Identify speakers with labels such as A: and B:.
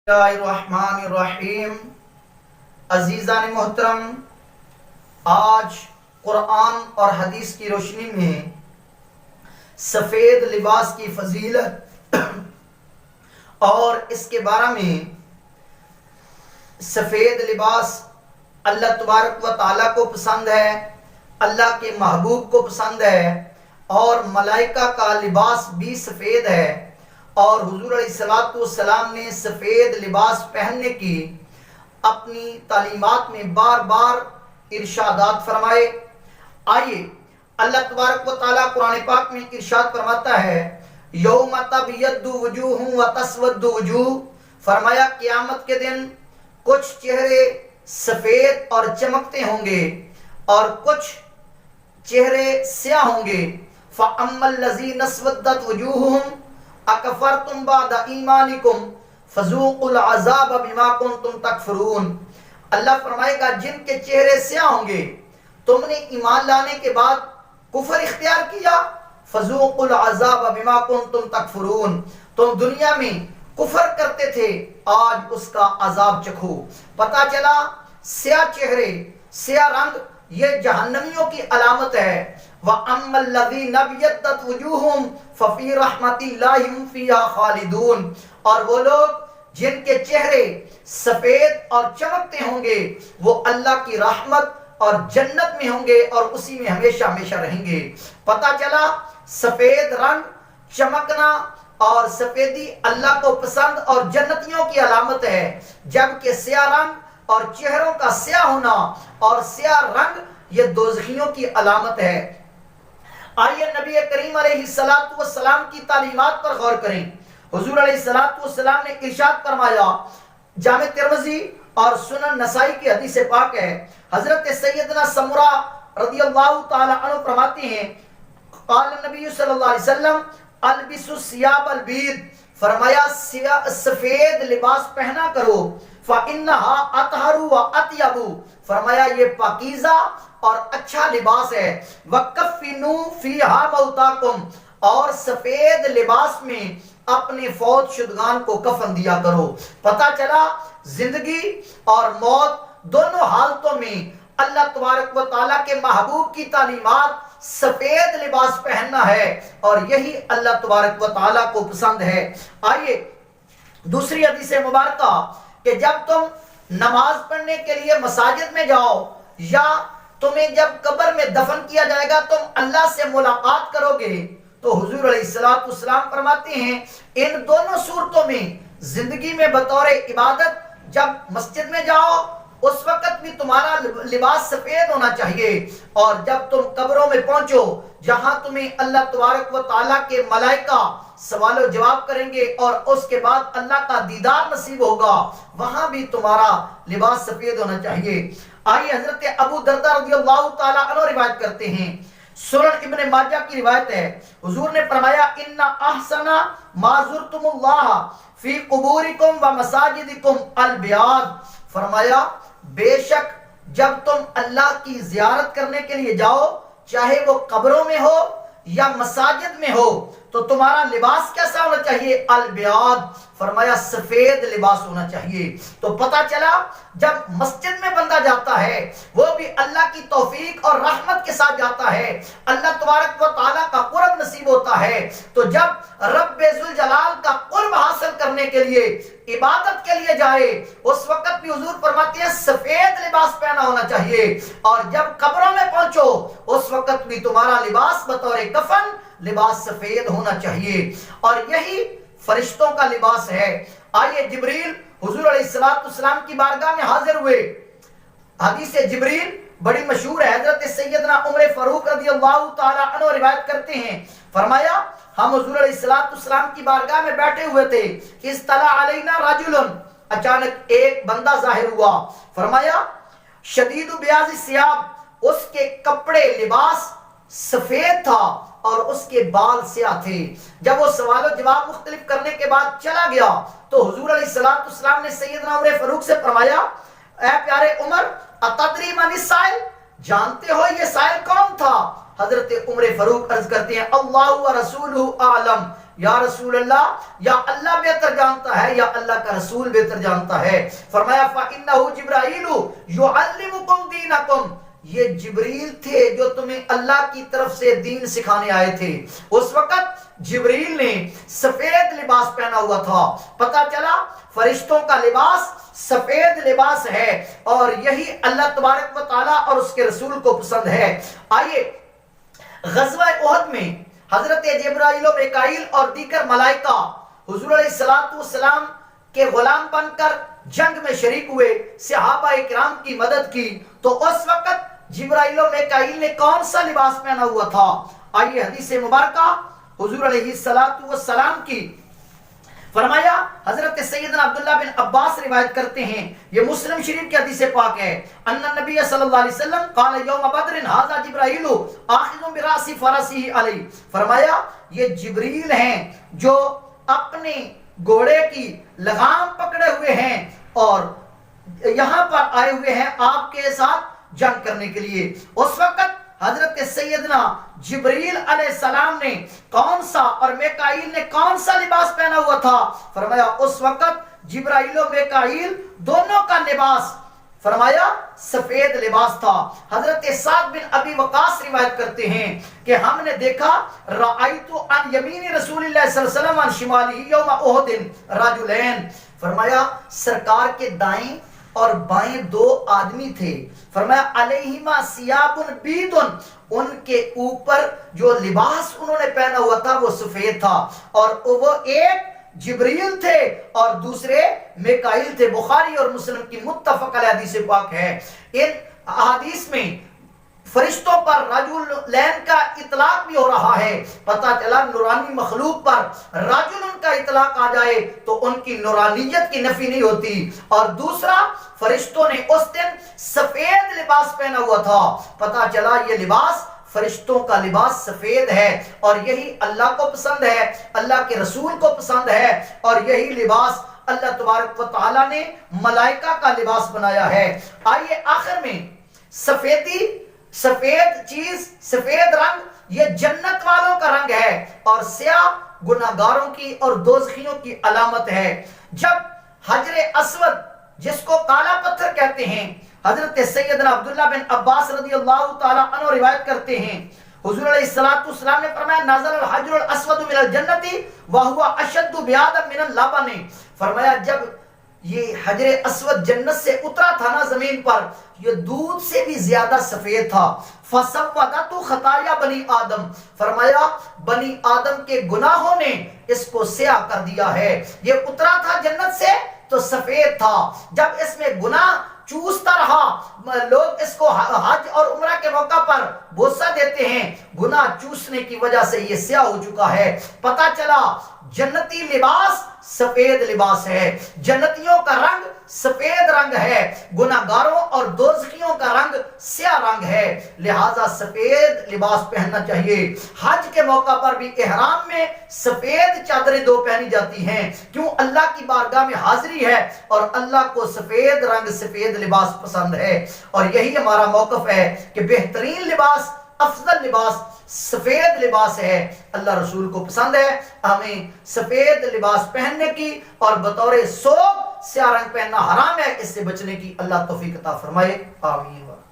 A: الرحمن الرحیم۔ عزیزان محترم، آج قرآن اور حدیث کی روشنی میں سفید لباس کی فضیلت اور اس کے بارے میں سفید لباس اللہ تبارک و تعالیٰ کو پسند ہے، اللہ کے محبوب کو پسند ہے، اور ملائکہ کا لباس بھی سفید ہے، اور حضور علیہ السلام نے سفید لباس پہننے کی اپنی تعلیمات میں بار بار ارشادات فرمائے۔ آئیے اللہ تبارک و تعالیٰ قرآن پاک میں ارشاد فرماتا ہے، یوم تبیض وجوہ و تسود وجوہ، فرمایا قیامت کے دن کچھ چہرے سفید اور چمکتے ہوں گے اور کچھ چہرے سیاہ ہوں گے۔ فَأَمَّا الَّذِينَ اسْوَدَّتْ وُجُوهُهُمْ اکفرتم بعد ایمانکم فذوقوا العذاب بما کنتم تکفرون۔ اللہ فرمائے گا جن کے چہرے سیاہ ہوں گے، تم نے ایمان لانے کے بعد کفر اختیار کیا، فذوقوا العذاب بما کنتم تکفرون، تم دنیا میں کفر کرتے تھے، آج اس کا عذاب چکھو۔ پتہ چلا سیاہ چہرے، سیاہ رنگ یہ جہنمیوں کی علامت ہے۔ وَأَمَّا الَّذِينَ ابْيَضَّتْ وُجُوهُهُمْ فَفِي رَحْمَةِ اللَّهِ هُمْ فِيهَا خَالِدُونَ، اور وہ لوگ جن کے چہرے سفید اور چمکتے ہوں گے وہ اللہ کی رحمت اور جنت میں ہوں گے اور اسی میں ہمیشہ ہمیشہ رہیں گے۔ پتہ چلا سفید رنگ، چمکنا اور سفیدی اللہ کو پسند اور جنتیوں کی علامت ہے، جبکہ سیاہ رنگ اور چہروں کا سیاہ ہونا اور سیاہ رنگ یہ دوزخیوں کی علامت ہے۔ آئیے نبی کریم علیہ السلام کی تعلیمات پر غور کریں۔ حضور علیہ السلام نے ارشاد فرمایا، جامع ترمذی اور سنن نسائی کی حدیث پاک ہے، حضرت سیدنا سمرہ رضی اللہ تعالی عنہ فرماتے ہیں، قال نبی صلی اللہ علیہ وسلم البسوا الثياب البيض، فرمایا سفید لباس پہنا کرو، فإنها أطهر وأطيب، فرمایا یہ پاکیزہ اور اچھا لباس ہے۔ وَكَفِّنُوا فِيهَا مَوْتَاكُمْ، اور سفید لباس میں اپنے فوت شدگان کو کفن دیا کرو۔ پتہ چلا زندگی اور موت دونوں حالتوں میں اللہ تبارک و تعالیٰ کے محبوب کی تعلیمات سفید لباس پہننا ہے، اور یہی اللہ تبارک و تعالیٰ کو پسند ہے۔ آئیے دوسری حدیث مبارکہ کہ جب تم نماز پڑھنے کے لیے مساجد میں جاؤ یا تمہیں جب قبر میں دفن کیا جائے گا تم اللہ سے ملاقات کرو گے، تو حضور علیہ السلام فرماتے ہیں ان دونوں صورتوں میں زندگی میں بطور عبادت جب مسجد میں جاؤ اس وقت بھی تمہارا لباس سفید ہونا چاہیے، اور جب تم قبروں میں پہنچو جہاں تمہیں اللہ تبارک و تعالیٰ کے ملائکہ سوال و جواب کریں گے اور اس کے بعد اللہ کا دیدار نصیب ہوگا، وہاں بھی تمہارا لباس سفید ہونا چاہیے۔ آئیے حضرت ابو درداء رضی اللہ تعالیٰ عنہ روایت کرتے ہیں، سنن ابن ماجہ کی روایت ہے، حضور نے فرمایا ان احسن ما زرتم اللہ فی قبورکم و مساجدکم البیاض، فرمایا بے شک جب تم اللہ کی زیارت کرنے کے لیے جاؤ چاہے وہ قبروں میں ہو یا مساجد میں ہو تو تمہارا لباس کیسا ہونا چاہیے؟ البیاض، فرمایا سفید لباس ہونا چاہیے۔ تو پتہ چلا جب مسجد میں بندہ جاتا ہے وہ بھی اللہ کی توفیق اور رحمت کے ساتھ جاتا ہے، اللہ تبارک و تعالیٰ کا قرب نصیب ہوتا ہے، تو جب رب ذوالجلال کا قرب حاصل کرنے کے لیے عبادت کے لیے جائے اس وقت بھی حضور فرماتے ہیں سفید لباس پہنا ہونا چاہیے، اور جب قبروں میں پہنچو اس وقت بھی تمہارا لباس بطور کفن لباس سفید ہونا چاہیے، اور یہی فرشتوں کا لباس ہے۔ آئیے جبریل حضور علیہ السلام کی بارگاہ میں حاضر ہوئے، حدیث جبریل بڑی مشہور ہے، حضرت سیدنا عمر فاروق رضی اللہ تعالی عنہ روایت کرتے ہیں، فرمایا ہم حضور علیہ السلام کی بارگاہ میں بیٹھے ہوئے تھے، اطلع علینا رجل، اچانک ایک بندہ ظاہر ہوا، فرمایا شدید بیاض الثیاب، اس کے کپڑے لباس سفید تھا اور اس کے بال سیاہ تھے۔ جب وہ سوال و جواب مختلف کرنے کے بعد چلا گیا تو حضور علیہ السلام نے سیدنا عمر فاروق سے فرمایا اے پیارے عمر اتدری من السائل، جانتے ہو یہ سائل کون تھا؟ حضرت عمر فاروق عرض کرتے ہیں اللہ و رسولہ اعلم، یا رسول اللہ، یا اللہ بہتر جانتا ہے یا اللہ کا رسول بہتر جانتا ہے۔ فرمایا فَإِنَّهُ جِبْرَائِيلُ يُعَلِّمُكُمْ دِينَكُمْ، یہ جبریل تھے جو تمہیں اللہ کی طرف سے دین سکھانے آئے تھے۔ اس وقت جبریل نے سفید لباس پہنا ہوا تھا، پتہ چلا فرشتوں کا لباس سفید لباس ہے اور یہی اللہ تبارک و تعالیٰ اور اس کے رسول کو پسند ہے۔ آئیے غزوہ احد میں حضرت جبرائیل و میکائیل اور دیگر ملائکہ حضور علیہ السلام کے غلام بن کر جنگ میں شریک ہوئے، صحابہ کرام کی مدد کی، تو اس وقت جبرائیل و میکائیل نے کون سا لباس پہنا ہوا تھا؟ آئیے حدیث مبارکہ حضور علیہ السلام کی، فرمایا حضرت سیدنا عبداللہ بن عباس روایت کرتے ہیں، یہ مسلم شریف کی حدیث پاک ہے، ان النبی صلی اللہ علیہ وسلم قال یوم بدر ھذا جبرائیل آخذ براس فرسہ علی، فرمایا یہ جبریل ہیں جو اپنے گھوڑے کی لگام پکڑے ہوئے ہیں اور یہاں پر آئے ہوئے ہیں آپ کے ساتھ جنگ کرنے کے لیے۔ اس وقت حضرت سیدنا جبریل علیہ السلام نے کون سا اور میکائیل نے کون سا لباس پہنا ہوا تھا؟ فرمایا اس وقت جبرائیل و میکائیل دونوں کا لباس فرمایا سفید لباس تھا۔ حضرت سعد بن ابی وقاص روایت کرتے ہیں کہ ہم نے دیکھا رأیت عن یمین رسول اللہ صلی اللہ علیہ وسلم عن شمالہ یوم احد رجلین، فرمایا سرکار کے دائیں اور بائیں دو آدمی تھے، فرمایا علیہما ثیاب بیض، ان کے اوپر جو لباس انہوں نے پہنا ہوا تھا وہ سفید تھا، اور وہ ایک جبریل تھے اور دوسرے میکائیل تھے۔ بخاری اور مسلم کی متفق علیہ حدیث پاک ہے۔ ان احادیث میں فرشتوں پر رجلین کا اطلاق بھی ہو رہا ہے، پتہ چلا نورانی مخلوق پر رجل کا اطلاق آ جائے تو ان کی نورانیت کی نفی نہیں ہوتی۔ اور دوسرا فرشتوں نے اس دن سفید لباس پہنا ہوا تھا، پتہ چلا یہ لباس فرشتوں کا لباس سفید ہے اور یہی اللہ کو پسند ہے، اللہ کے رسول کو پسند ہے، اور یہی لباس اللہ تبارک و تعالیٰ نے ملائکہ کا لباس بنایا ہے۔ آئیے آخر میں سفید چیز، سفید رنگ یہ جنت والوں کا رنگ ہے اور سیاہ گناہگاروں کی اور دوزخیوں کی علامت ہے۔ جب حجر اسود جس کو کالا پتھر کہتے ہیں، حضرت سیدنا عبداللہ بن عباس رضی اللہ تعالیٰ عنہ روایت کرتے ہیں، حضور علیہ السلام نے فرمایا نازل الحجر الاسود من الجنت وہو اشد بیاضا من اللبن، فرمایا جب یہ حجر اسود جنت سے اترا تھا نا زمین پر، یہ دودھ سے بھی زیادہ سفید تھا۔ فسودت خطایا بنی آدم، فرمایا بنی آدم کے گناہوں نے اس کو سیاہ کر دیا ہے۔ یہ اترا تھا جنت سے تو سفید تھا، جب اس میں گناہ چوستا رہا، لوگ اس کو حج اور عمرہ کے موقع پر بوسہ دیتے ہیں، گناہ چوسنے کی وجہ سے یہ سیاہ ہو چکا ہے۔ پتہ چلا جنتی لباس سفید لباس ہے، جنتیوں کا رنگ سفید رنگ ہے، گناہگاروں اور دوزخیوں کا رنگ سیاہ رنگ ہے، لہٰذا سفید لباس پہننا چاہیے۔ حج کے موقع پر بھی احرام میں سفید چادریں دو پہنی جاتی ہیں، کیوں؟ اللہ کی بارگاہ میں حاضری ہے اور اللہ کو سفید رنگ سفید لباس پسند ہے، اور یہی ہمارا موقف ہے کہ بہترین لباس، افضل لباس سفید لباس ہے، اللہ رسول کو پسند ہے، ہمیں سفید لباس پہننے کی اور بطور ثوب سیاہ رنگ پہننا حرام ہے، اس سے بچنے کی اللہ توفیق عطا فرمائے، آمین۔